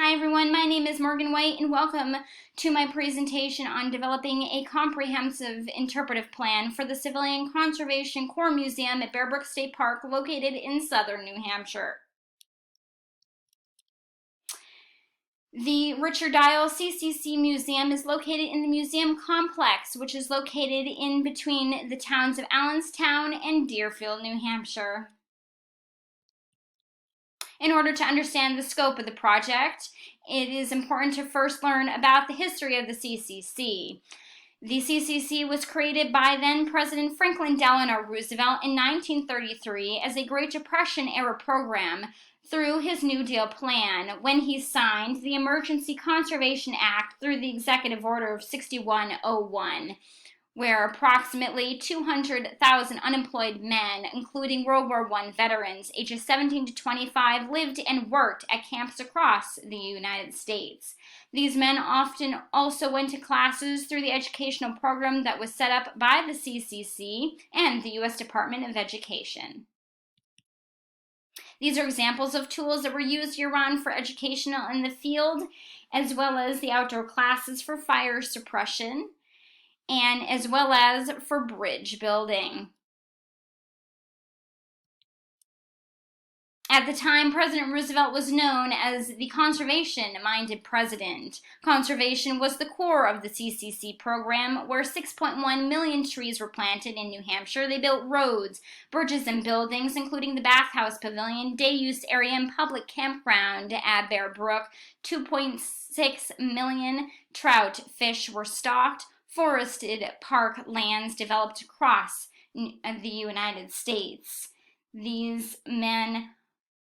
Hi everyone, my name is Morgan White and welcome to my presentation on developing a comprehensive interpretive plan for the Civilian Conservation Corps Museum at Bear Brook State Park located in southern New Hampshire. The Richard Dial CCC Museum is located in the museum complex, which is located in between the towns of Allenstown and Deerfield, New Hampshire. In order to understand the scope of the project, it is important to first learn about the history of the CCC. The CCC was created by then President Franklin Delano Roosevelt in 1933 as a Great Depression era program through his New Deal plan when he signed the Emergency Conservation Act through the Executive Order of 6101. Where approximately 200,000 unemployed men, including World War I veterans ages 17 to 25, lived and worked at camps across the United States. These men often also went to classes through the educational program that was set up by the CCC and the U.S. Department of Education. These are examples of tools that were used year-round for educational in the field, as well as the outdoor classes for fire suppression, and as well as for bridge building. At the time, President Roosevelt was known as the conservation-minded president. Conservation was the core of the CCC program, where 6.1 million trees were planted in New Hampshire. They built roads, bridges, and buildings, including the bathhouse pavilion, day-use area, and public campground at Bear Brook. 2.6 million trout fish were stocked. Forested park lands developed across the United States. These men,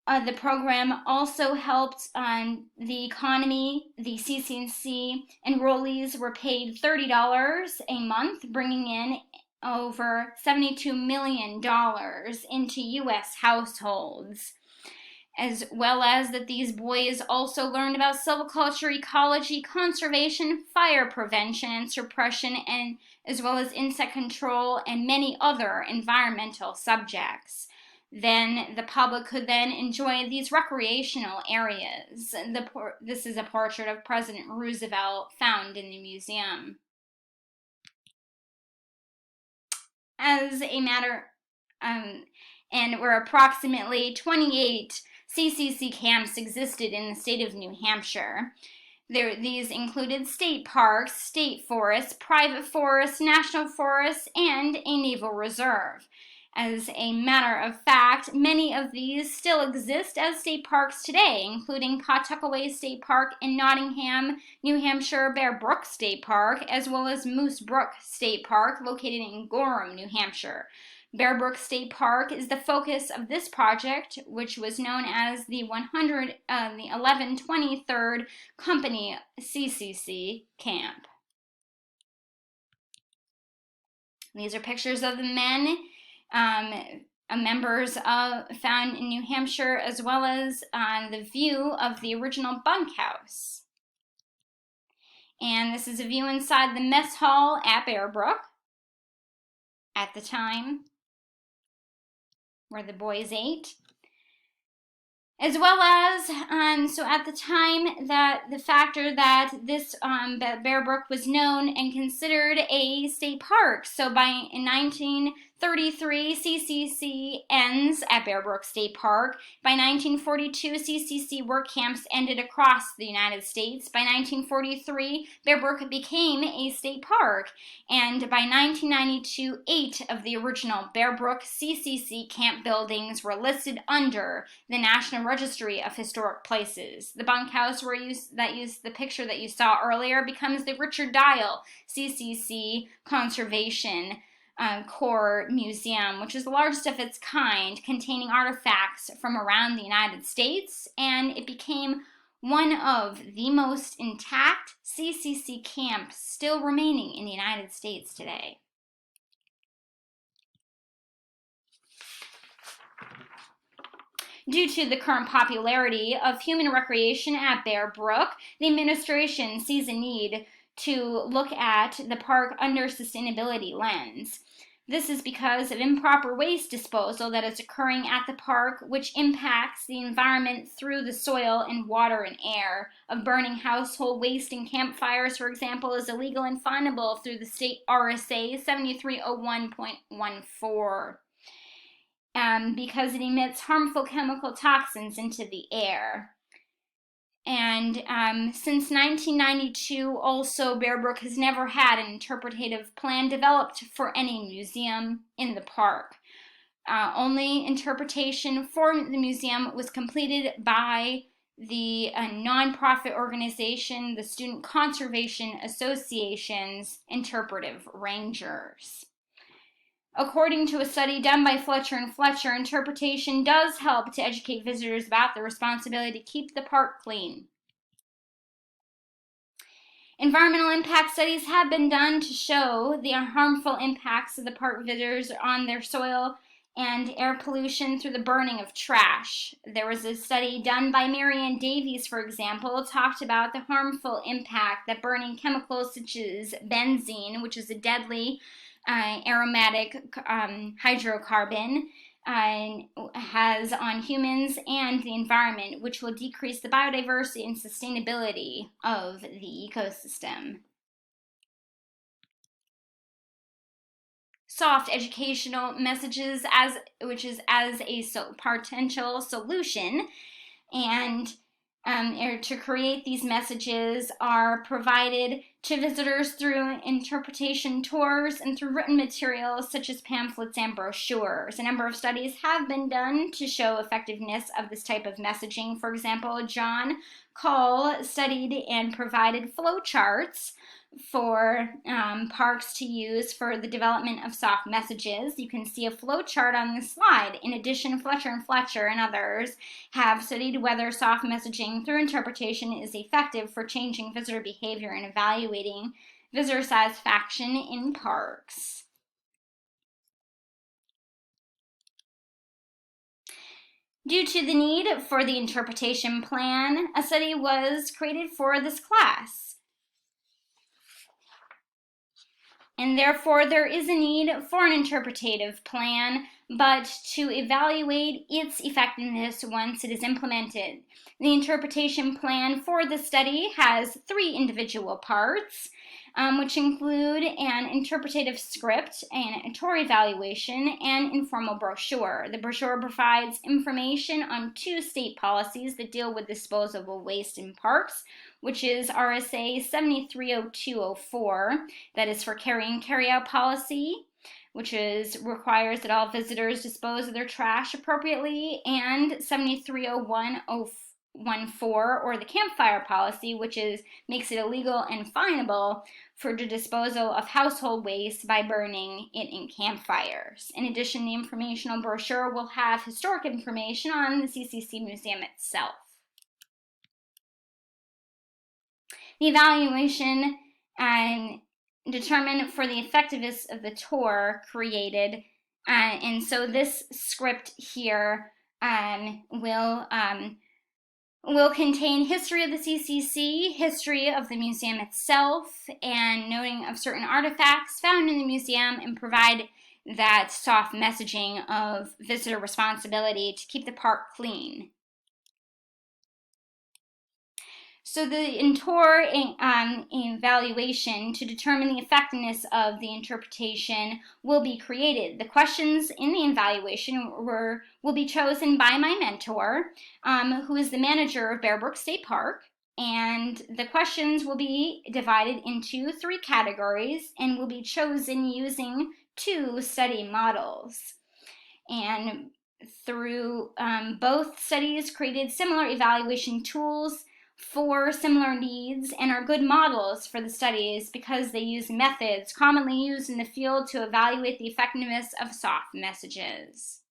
the program also helped on the economy. The CCC enrollees were paid $30 a month, bringing in over $72 million into U.S. households. As well as that these boys also learned about silviculture, ecology, conservation, fire prevention and suppression, and as well as insect control and many other environmental subjects. Then the public could then enjoy these recreational areas. This is a portrait of President Roosevelt found in the museum. As a matter, and where approximately 28 CCC camps existed in the state of New Hampshire. These included state parks, state forests, private forests, national forests, and a naval reserve. As a matter of fact, many of these still exist as state parks today, including Pawtuckaway State Park in Nottingham, New Hampshire, Bear Brook State Park, as well as Moose Brook State Park, located in Gorham, New Hampshire. Bear Brook State Park is the focus of this project, which was known as the 1123rd Company CCC Camp. These are pictures of the men, members found in New Hampshire, as well as the view of the original bunkhouse. And this is a view inside the mess hall at Bear Brook at the time, where the boys ate, as well as, so at the time that the factor that this Bear Brook was known and considered a state park. So in 1933, CCC ends at Bear Brook State Park. By 1942, CCC work camps ended across the United States. By 1943, Bear Brook became a state park. And by 1992, 8 of the original Bear Brook CCC camp buildings were listed under the National Registry of Historic Places. The bunkhouse the picture that you saw earlier becomes the Richard Dial CCC Conservation Corps Museum, which is the largest of its kind, containing artifacts from around the United States, and it became one of the most intact CCC camps still remaining in the United States today. Due to the current popularity of human recreation at Bear Brook, the administration sees a need to look at the park under sustainability lens. This is because of improper waste disposal that is occurring at the park, which impacts the environment through the soil and water and air. Of burning household waste in campfires, for example, is illegal and finable through the state RSA 7301.14 because it emits harmful chemical toxins into the air. And since 1992, also, Bear Brook has never had an interpretative plan developed for any museum in the park. Only interpretation for the museum was completed by the nonprofit organization, the Student Conservation Association's Interpretive Rangers. According to a study done by Fletcher & Fletcher, interpretation does help to educate visitors about the responsibility to keep the park clean. Environmental impact studies have been done to show the harmful impacts of the park visitors on their soil and air pollution through the burning of trash. There was a study done by Marianne Davies, for example, talked about the harmful impact that burning chemicals such as benzene, which is a deadly aromatic hydrocarbon, has on humans and the environment, which will decrease the biodiversity and sustainability of the ecosystem. Soft educational messages which is as a potential solution, and to create these messages are provided to visitors through interpretation tours and through written materials such as pamphlets and brochures. A number of studies have been done to show effectiveness of this type of messaging. For example, John Call studied and provided flowcharts for parks to use for the development of soft messages. You can see a flowchart on this slide. In addition, Fletcher & Fletcher and others have studied whether soft messaging through interpretation is effective for changing visitor behavior and evaluating visitor satisfaction in parks. Due to the need for the interpretation plan, a study was created for this class. And therefore, there is a need for an interpretative plan, but to evaluate its effectiveness once it is implemented. The interpretation plan for the study has 3 individual parts, which include an interpretative script, an tour evaluation, and informal brochure. The brochure provides information on 2 state policies that deal with disposable waste in parks, which is RSA 730204, that is for carry and carry-out policy, which requires that all visitors dispose of their trash appropriately, and 730114, or the campfire policy, which makes it illegal and finable for the disposal of household waste by burning it in campfires. In addition, the informational brochure will have historic information on the CCC Museum itself. The evaluation determined for the effectiveness of the tour created, and so this script here will contain history of the CCC, history of the museum itself, and noting of certain artifacts found in the museum, and provide that soft messaging of visitor responsibility to keep the park clean. So the tour evaluation to determine the effectiveness of the interpretation will be created. The questions in the evaluation will be chosen by my mentor, who is the manager of Bear Brook State Park, and the questions will be divided into 3 categories and will be chosen using 2 study models. And through both studies created similar evaluation tools for similar needs and are good models for the studies because they use methods commonly used in the field to evaluate the effectiveness of soft messages.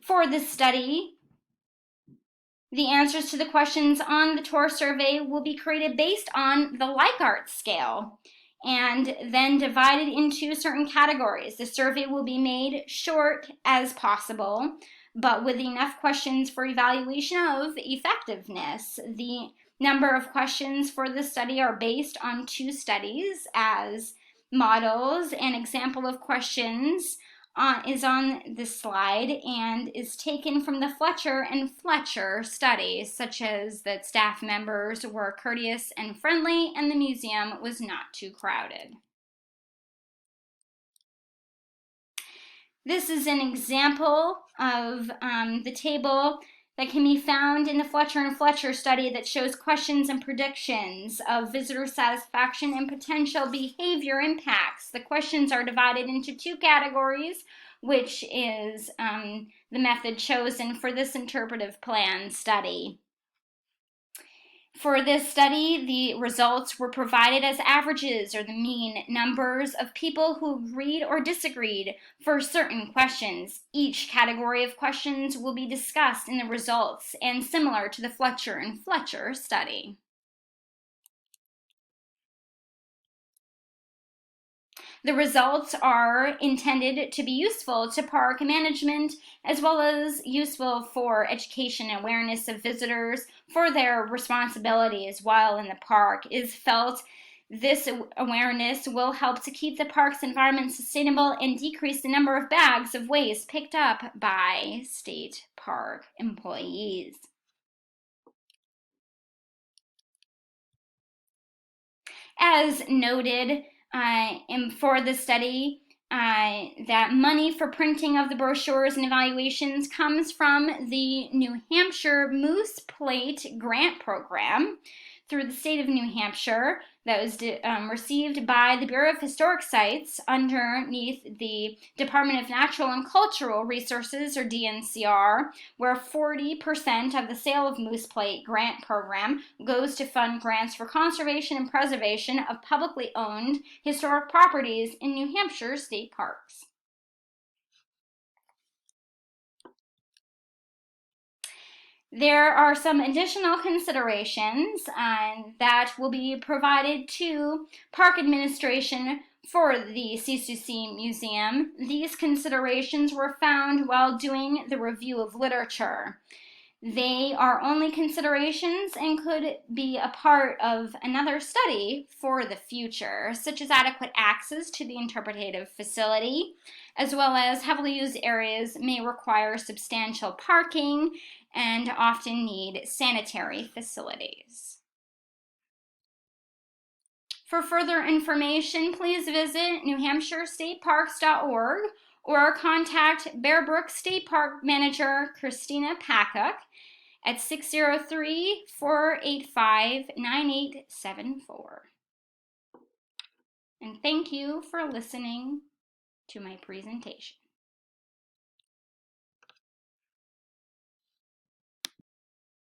For this study, the answers to the questions on the tour survey will be created based on the Likert scale and then divided into certain categories. The survey will be made short as possible, but with enough questions for evaluation of effectiveness. The Number of questions for this study are based on 2 studies as models. An example of questions is on this slide and is taken from the Fletcher and Fletcher studies, such as that staff members were courteous and friendly and the museum was not too crowded. This is an example of the table that can be found in the Fletcher and Fletcher study that shows questions and predictions of visitor satisfaction and potential behavior impacts. The questions are divided into 2 categories, which is the method chosen for this interpretive plan study. For this study, the results were provided as averages, or the mean numbers of people who agreed or disagreed for certain questions. Each category of questions will be discussed in the results and similar to the Fletcher and Fletcher study. The results are intended to be useful to park management as well as useful for education and awareness of visitors for their responsibilities while in the park. It is felt this awareness will help to keep the park's environment sustainable and decrease the number of bags of waste picked up by state park employees. As noted, for the study, that money for printing of the brochures and evaluations comes from the New Hampshire Moose Plate Grant Program through the state of New Hampshire that was received by the Bureau of Historic Sites underneath the Department of Natural and Cultural Resources, or DNCR, where 40% of the sale of Moose Plate Grant Program goes to fund grants for conservation and preservation of publicly owned historic properties in New Hampshire state parks. There are some additional considerations that will be provided to Park Administration for the CCC Museum. These considerations were found while doing the review of literature. They are only considerations and could be a part of another study for the future, such as adequate access to the interpretive facility, as well as heavily used areas may require substantial parking and often need sanitary facilities. For further information, please visit newhampshirestateparks.org or contact Bear Brook State Park Manager Christina Pacook at 603-485-9874. And thank you for listening to my presentation.